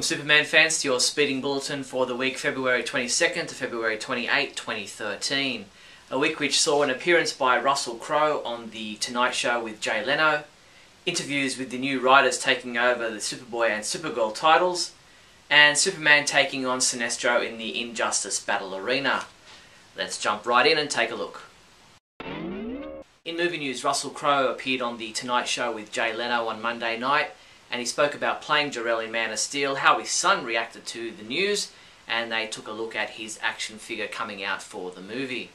Welcome Superman fans to your speeding bulletin for the week February 22nd to February 28, 2013. A week which saw an appearance by Russell Crowe on The Tonight Show with Jay Leno, interviews with the new writers taking over the Superboy and Supergirl titles, and Superman taking on Sinestro in the Injustice Battle Arena. Let's jump right in and take a look. In movie news, Russell Crowe appeared on The Tonight Show with Jay Leno on Monday night, and he spoke about playing Jor-El in Man of Steel, how his son reacted to the news, and they took a look at his action figure coming out for the movie.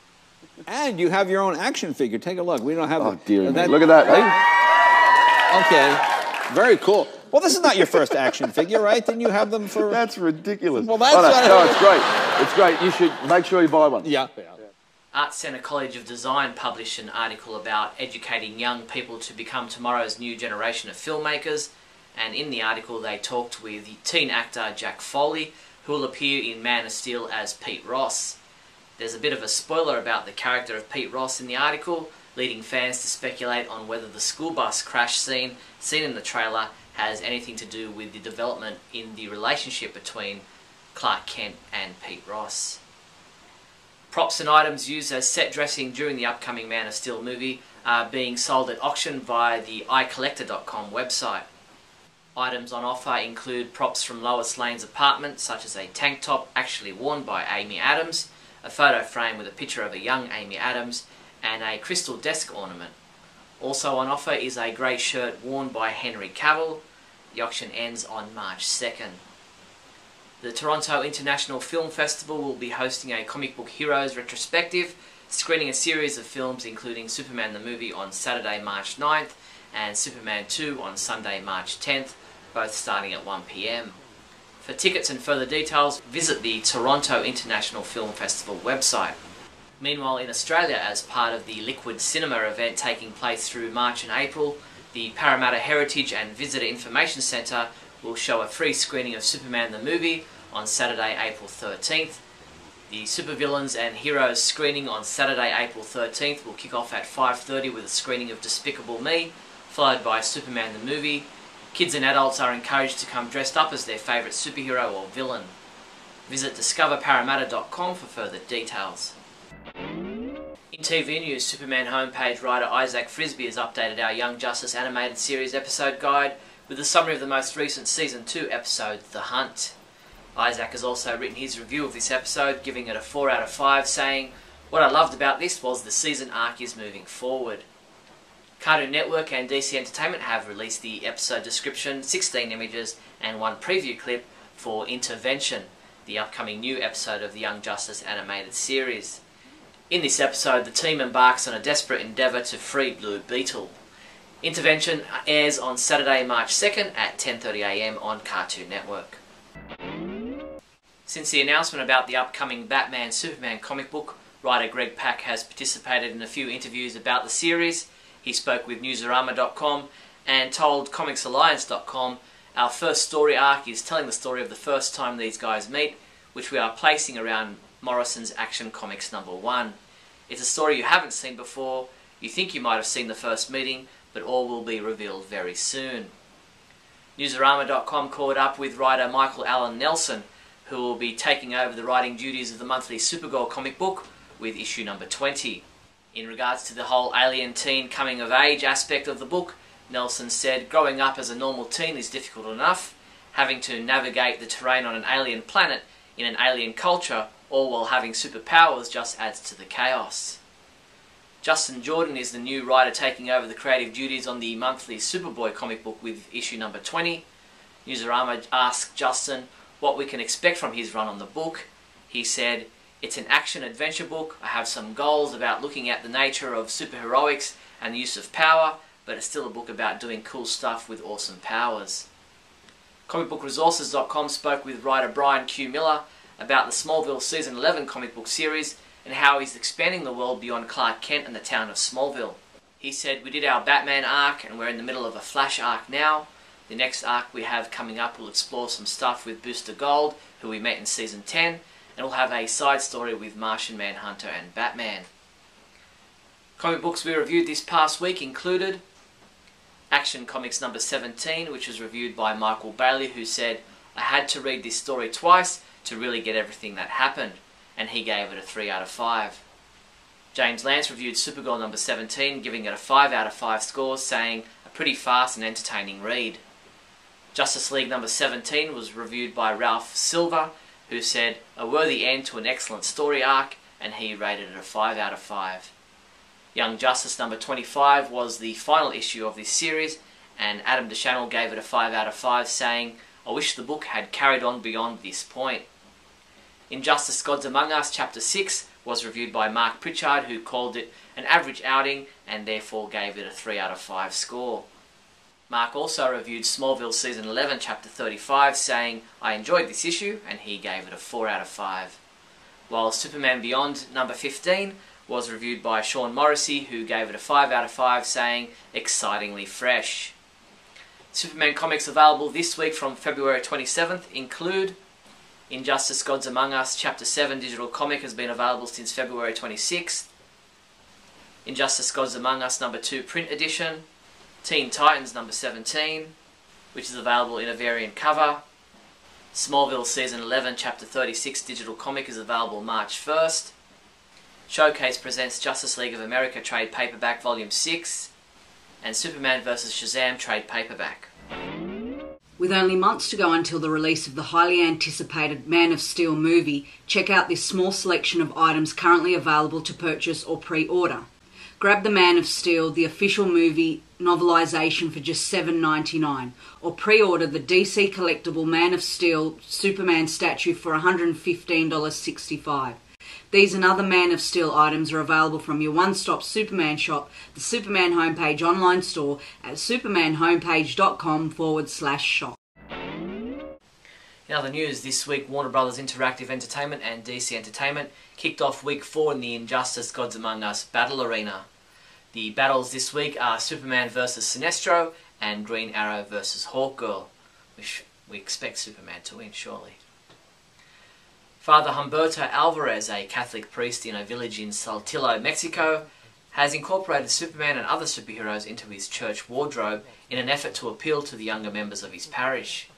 And you have your own action figure. Take a look. We don't have. Oh dear me! Look at that. Okay, very cool. Well, this is not your first action figure, right? Didn't you have them for? That's ridiculous. Well, that's no, it's great. It's great. You should make sure you buy one. Yeah. Arts Centre College of Design published an article about educating young people to become tomorrow's new generation of filmmakers, and in the article they talked with teen actor Jack Foley, who will appear in Man of Steel as Pete Ross. There's a bit of a spoiler about the character of Pete Ross in the article, leading fans to speculate on whether the school bus crash scene seen in the trailer has anything to do with the development in the relationship between Clark Kent and Pete Ross. Props and items used as set dressing during the upcoming Man of Steel movie are being sold at auction via the iCollector.com website. Items on offer include props from Lois Lane's apartment, such as a tank top actually worn by Amy Adams, a photo frame with a picture of a young Amy Adams, and a crystal desk ornament. Also on offer is a grey shirt worn by Henry Cavill. The auction ends on March 2nd. The Toronto International Film Festival will be hosting a comic book heroes retrospective, screening a series of films including Superman the movie on Saturday, March 9th, and Superman 2 on Sunday, March 10th, both starting at 1 PM. For tickets and further details, visit the Toronto International Film Festival website. Meanwhile, in Australia, as part of the Liquid Cinema event taking place through March and April, the Parramatta Heritage and Visitor Information Centre will show a free screening of Superman the movie on Saturday, April 13th. The Supervillains and Heroes screening on Saturday, April 13th will kick off at 5:30 with a screening of Despicable Me, followed by Superman the movie. Kids and adults are encouraged to come dressed up as their favourite superhero or villain. Visit discoverparramatta.com for further details. In TV news, Superman homepage writer Isaac Frisby has updated our Young Justice animated series episode guide with a summary of the most recent Season 2 episode, The Hunt. Isaac has also written his review of this episode, giving it a 4 out of 5, saying, "What I loved about this was the season arc is moving forward." Cartoon Network and DC Entertainment have released the episode description, 16 images and 1 preview clip for Intervention, the upcoming new episode of the Young Justice animated series. In this episode, the team embarks on a desperate endeavour to free Blue Beetle. Intervention airs on Saturday, March 2nd at 10:30 AM on Cartoon Network. Since the announcement about the upcoming Batman-Superman comic book, writer Greg Pak has participated in a few interviews about the series. He spoke with Newsarama.com and told ComicsAlliance.com, "Our first story arc is telling the story of the first time these guys meet, which we are placing around Morrison's Action Comics #1. It's a story you haven't seen before. You think you might have seen the first meeting, but all will be revealed very soon." Newsarama.com caught up with writer Michael Allen Nelson, who will be taking over the writing duties of the monthly Supergirl comic book with issue number 20. In regards to the whole alien teen coming of age aspect of the book, Nelson said, "Growing up as a normal teen is difficult enough. Having to navigate the terrain on an alien planet in an alien culture, all while having superpowers, just adds to the chaos." Justin Jordan is the new writer taking over the creative duties on the monthly Superboy comic book with issue number 20. Newsarama asked Justin what we can expect from his run on the book. He said, "It's an action-adventure book. I have some goals about looking at the nature of superheroics and the use of power, but it's still a book about doing cool stuff with awesome powers." ComicBookResources.com spoke with writer Brian Q. Miller about the Smallville Season 11 comic book series and how he's expanding the world beyond Clark Kent and the town of Smallville. He said, "We did our Batman arc and we're in the middle of a Flash arc now. The next arc we have coming up will explore some stuff with Booster Gold, who we met in Season 10, and we'll have a side story with Martian Manhunter and Batman." Comic books we reviewed this past week included Action Comics number 17, which was reviewed by Michael Bailey, who said, I had to read this story twice to really get everything that happened, and he gave it a 3 out of 5. James Lance reviewed Supergirl number 17, giving it a 5 out of 5 score, saying, a pretty fast and entertaining read. Justice League number 17 was reviewed by Ralph Silver, who said, a worthy end to an excellent story arc, and he rated it a 5 out of 5. Young Justice number 25 was the final issue of this series, and Adam DeChannel gave it a 5 out of 5, saying, I wish the book had carried on beyond this point. Injustice Gods Among Us Chapter 6 was reviewed by Mark Pritchard, who called it an average outing and therefore gave it a 3 out of 5 score. Mark also reviewed Smallville Season 11 Chapter 35, saying, I enjoyed this issue, and he gave it a 4 out of 5. While Superman Beyond number 15 was reviewed by Sean Morrissey, who gave it a 5 out of 5, saying, excitingly fresh. Superman comics available this week from February 27th include Injustice Gods Among Us Chapter 7 digital comic has been available since February 26th. Injustice Gods Among Us number 2 print edition. Teen Titans number 17, which is available in a variant cover. Smallville Season 11 Chapter 36 digital comic is available March 1st. Showcase presents Justice League of America trade paperback Volume 6. And Superman vs. Shazam trade paperback. With only months to go until the release of the highly anticipated Man of Steel movie, check out this small selection of items currently available to purchase or pre-order. Grab the Man of Steel, the official movie novelisation, for just $7.99, or pre-order the DC collectible Man of Steel Superman statue for $115.65. These and other Man of Steel items are available from your one-stop Superman shop, the Superman Homepage online store at supermanhomepage.com/shop. In other news, this week Warner Brothers Interactive Entertainment and DC Entertainment kicked off Week 4 in the Injustice Gods Among Us Battle Arena. The battles this week are Superman vs. Sinestro and Green Arrow vs. Hawkgirl, which we expect Superman to win, surely. Father Humberto Alvarez, a Catholic priest in a village in Saltillo, Mexico, has incorporated Superman and other superheroes into his church wardrobe in an effort to appeal to the younger members of his parish.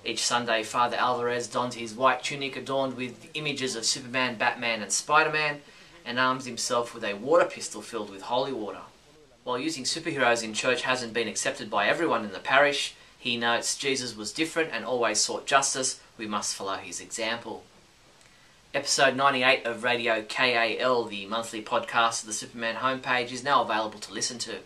Each Sunday, Father Alvarez dons his white tunic adorned with images of Superman, Batman and Spider-Man, and arms himself with a water pistol filled with holy water. While using superheroes in church hasn't been accepted by everyone in the parish, he notes Jesus was different and always sought justice. We must follow his example. Episode 98 of Radio KAL, the monthly podcast of the Superman homepage, is now available to listen to.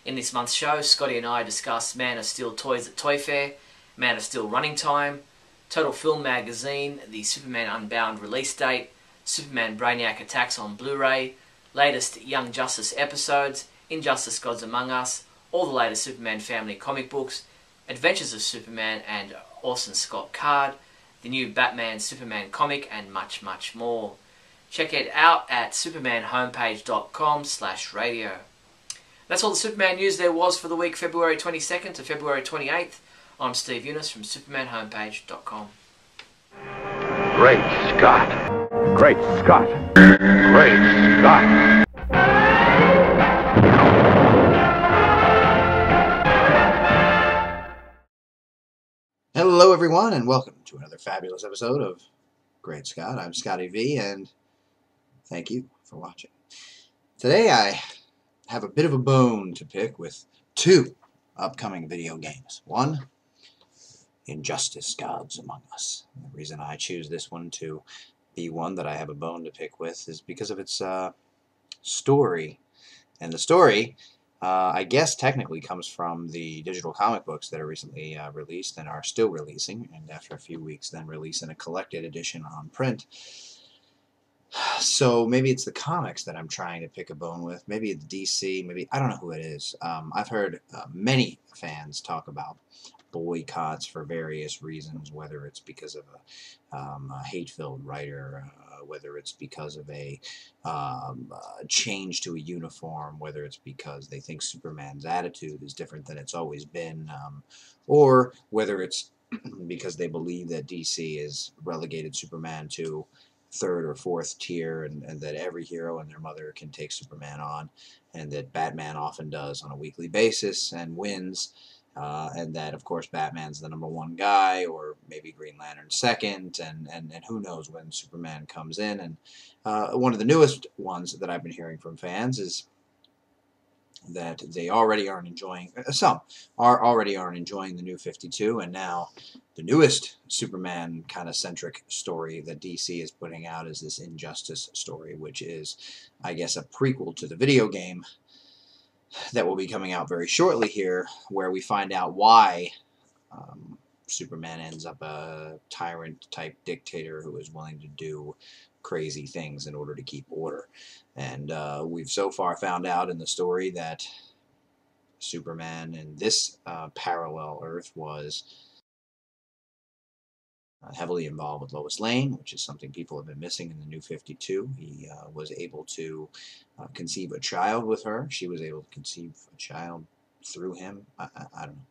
In this month's show, Scotty and I discuss Man of Steel toys at Toy Fair, Man of Steel running time, Total Film Magazine, the Superman Unbound release date, Superman Brainiac attacks on Blu-ray, latest Young Justice episodes, Injustice Gods Among Us, all the latest Superman family comic books, Adventures of Superman and Orson Scott Card, the new Batman Superman comic, and much, much more. Check it out at supermanhomepage.com/radio. That's all the Superman news there was for the week February 22nd to February 28th. I'm Steve Younis from supermanhomepage.com. Great Scott. Great Scott. Great Scott. Hello, everyone, and welcome to another fabulous episode of Great Scott. I'm Scotty V, and thank you for watching. Today, I have a bit of a bone to pick with two upcoming video games. One, Injustice Gods Among Us. The reason I choose this one to be one that I have a bone to pick with is because of its story. And the story, I guess, technically comes from the digital comic books that are recently released and are still releasing, and after a few weeks then release in a collected edition on print. So maybe it's the comics that I'm trying to pick a bone with. Maybe it's DC. Maybe I don't know who it is. I've heard many fans talk about boycotts for various reasons, whether it's because of a hate-filled writer, whether it's because of a change to a uniform, whether it's because they think Superman's attitude is different than it's always been, or whether it's because they believe that DC has relegated Superman to third or fourth tier, and that every hero and their mother can take Superman on, and that Batman often does on a weekly basis and wins, and that, of course, Batman's the #1 guy, or maybe Green Lantern second, and who knows when Superman comes in. And one of the newest ones that I've been hearing from fans is that they already aren't enjoying, some already aren't enjoying the New 52, and now the newest Superman kind of centric story that DC is putting out is this Injustice story, which is, I guess, a prequel to the video game that will be coming out very shortly here, where we find out why Superman ends up a tyrant-type dictator who is willing to do crazy things in order to keep order. And we've so far found out in the story that Superman in this parallel Earth was heavily involved with Lois Lane, which is something people have been missing in the New 52. He was able to conceive a child with her. She was able to conceive a child through him. I don't know.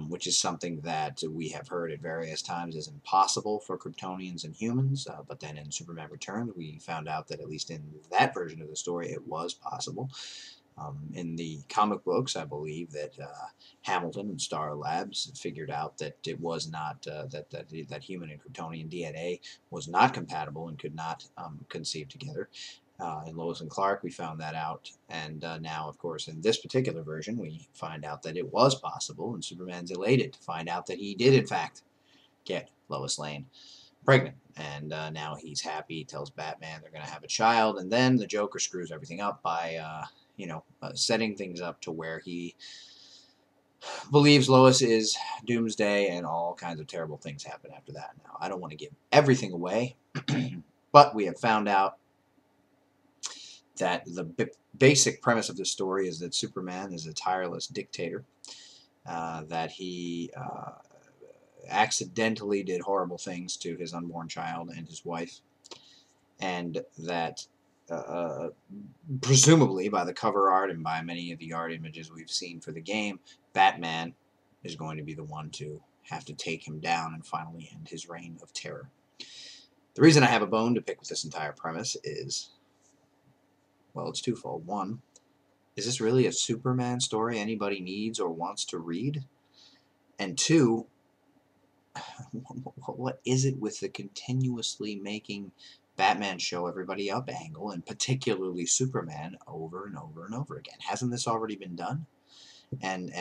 Which is something that we have heard at various times is impossible for Kryptonians and humans, but then in Superman Returns we found out that at least in that version of the story it was possible. In the comic books, I believe that Hamilton and Star Labs figured out that it was not that human and Kryptonian DNA was not compatible and could not conceive together. In Lois and Clark, we found that out, and now, of course, in this particular version, we find out that it was possible, and Superman's elated to find out that he did, in fact, get Lois Lane pregnant, and now he's happy. He tells Batman they're going to have a child, and then the Joker screws everything up by setting things up to where he believes Lois is Doomsday, and all kinds of terrible things happen after that. Now, I don't want to give everything away, but we have found out that the basic premise of this story is that Superman is a tireless dictator, that he accidentally did horrible things to his unborn child and his wife, and that presumably by the cover art and by many of the art images we've seen for the game, Batman is going to be the one to have to take him down and finally end his reign of terror. The reason I have a bone to pick with this entire premise is, well, it's twofold. One, is this really a Superman story anybody needs or wants to read? And two, what is it with the continuously making Batman show everybody up angle, and particularly Superman, over and over and over again? Hasn't this already been done? And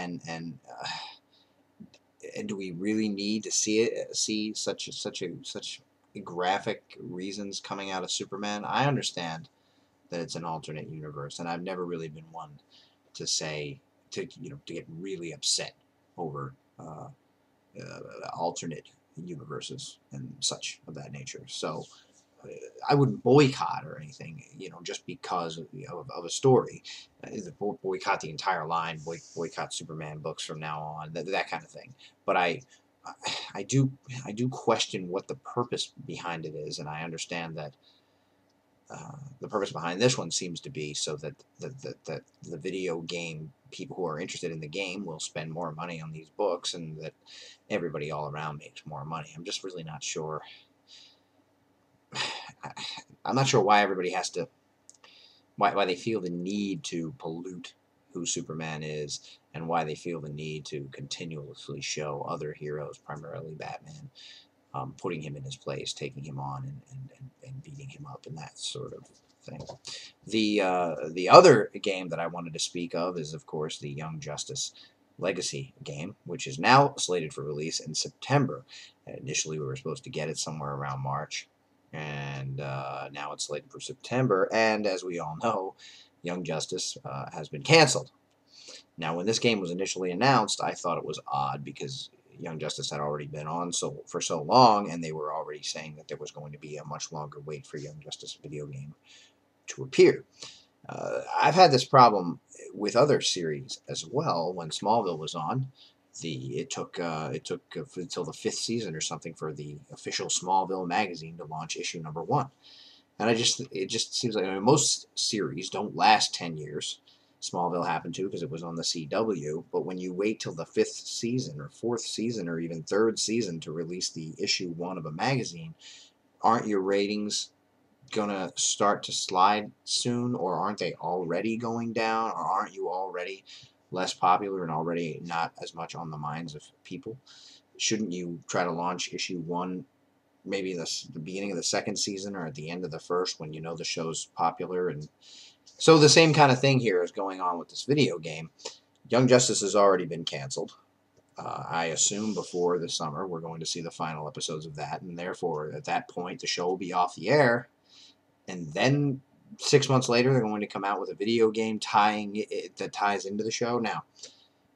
do we really need to see such graphic reasons coming out of Superman? I understand that it's an alternate universe, and I've never really been one to get really upset over alternate universes and such of that nature. So I wouldn't boycott or anything, just because of a story. Boycott the entire line, boycott Superman books from now on, that kind of thing. But I do question what the purpose behind it is, and I understand that the purpose behind this one seems to be so that the video game people who are interested in the game will spend more money on these books, and that everybody all around makes more money. I'm just really not sure. I'm not sure why everybody has to, why they feel the need to pollute who Superman is, and why they feel the need to continuously show other heroes, primarily Batman, putting him in his place, taking him on, and beating him up, and that sort of thing. The other game that I wanted to speak of is, of course, the Young Justice Legacy game, which is now slated for release in September. Initially, we were supposed to get it somewhere around March, and now it's slated for September, and as we all know, Young Justice has been canceled. Now, when this game was initially announced, I thought it was odd because Young Justice had already been on for so long, and they were already saying that there was going to be a much longer wait for Young Justice video game to appear. I've had this problem with other series as well. When Smallville was on, it took until the 5th season or something for the official Smallville magazine to launch issue #1. And it just seems like, most series don't last 10 years. Smallville happened to because it was on the CW, but when you wait till the 5th season or 4th season or even 3rd season to release the issue 1 of a magazine, aren't your ratings gonna start to slide soon, or aren't they already going down, or aren't you already less popular and already not as much on the minds of people? Shouldn't you try to launch issue 1 maybe the beginning of the second season or at the end of the first when you know the show's popular? And so the same kind of thing here is going on with this video game. Young Justice has already been canceled. I assume before the summer we're going to see the final episodes of that, and therefore at that point the show will be off the air, and then 6 months later they're going to come out with a video game that ties into the show. Now,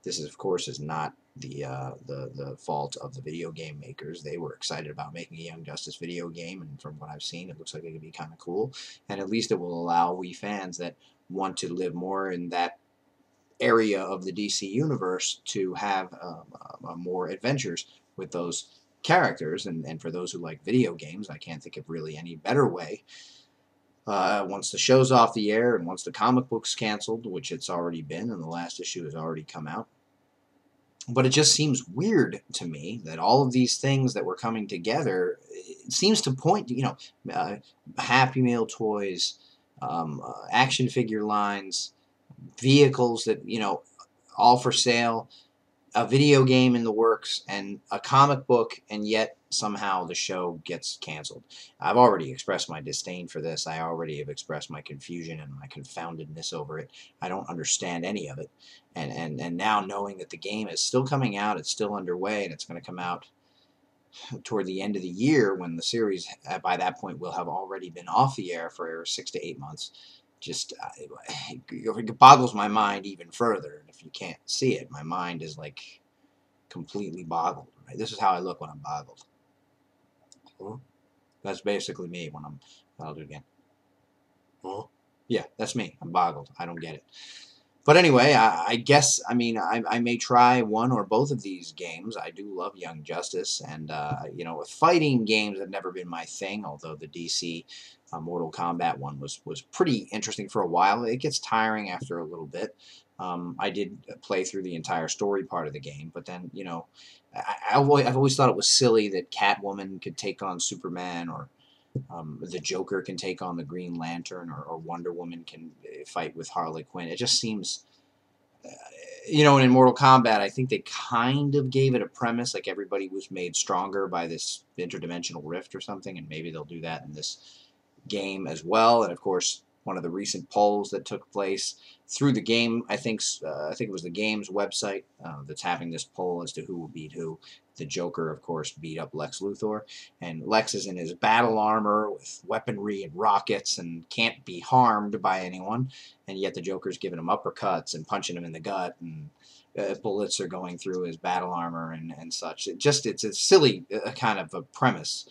this is, of course, is not the fault of the video game makers. They were excited about making a Young Justice video game, and from what I've seen, it looks like it could be kind of cool, and at least it will allow we fans that want to live more in that area of the DC universe to have more adventures with those characters. And for those who like video games, I can't think of really any better way. Once the show's off the air and once the comic book's canceled, which it's already been and the last issue has already come out. But it just seems weird to me that all of these things that were coming together, it seems to point to, Happy Meal toys, action figure lines, vehicles that, all for sale, a video game in the works, and a comic book, and yet somehow the show gets canceled. I've already expressed my disdain for this. I already have expressed my confusion and my confoundedness over it. I don't understand any of it. And now knowing that the game is still coming out, it's still underway, and it's going to come out toward the end of the year when the series, by that point, will have already been off the air for 6 to 8 months. Just it boggles my mind even further. And if you can't see it, my mind is like completely boggled. Right? This is how I look when I'm boggled. That's basically me when I'll do it again. Yeah, that's me. I'm boggled. I don't get it. But anyway, I guess, I may try one or both of these games. I do love Young Justice, and, fighting games have never been my thing, although the DC Mortal Kombat one was pretty interesting for a while. It gets tiring after a little bit. I did play through the entire story part of the game, but then, I've always thought it was silly that Catwoman could take on Superman, or the Joker can take on the Green Lantern, or Wonder Woman can fight with Harley Quinn. It just seems, and in Mortal Kombat, I think they kind of gave it a premise, like everybody was made stronger by this interdimensional rift or something, and maybe they'll do that in this game as well. And of course, one of the recent polls that took place through the game, I think it was the game's website that's having this poll as to who will beat who. The Joker, of course, beat up Lex Luthor, and Lex is in his battle armor with weaponry and rockets and can't be harmed by anyone, and yet the Joker's giving him uppercuts and punching him in the gut, and bullets are going through his battle armor and such. It's a silly kind of a premise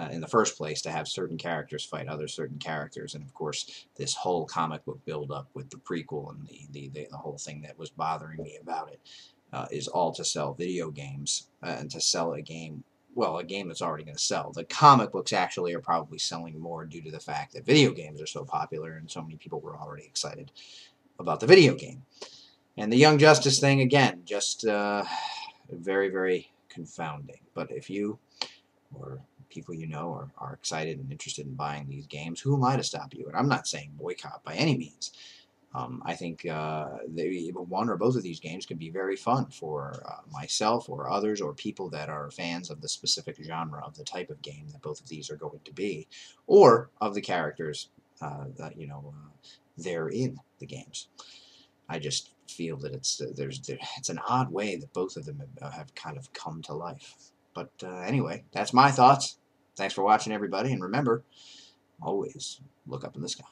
in the first place, to have certain characters fight other certain characters. And of course, this whole comic book build-up with the prequel and the whole thing that was bothering me about it is all to sell video games and to sell a game that's already going to sell. The comic books actually are probably selling more due to the fact that video games are so popular and so many people were already excited about the video game. And the Young Justice thing, again, just very, very confounding. But if you or people you know are excited and interested in buying these games, who am I to stop you? And I'm not saying boycott by any means. I think one or both of these games could be very fun for myself or others or people that are fans of the specific genre of the type of game that both of these are going to be, or of the characters that they're in the games. I just feel that it's an odd way that both of them have kind of come to life. But anyway, that's my thoughts. Thanks for watching, everybody, and remember, always look up in the sky.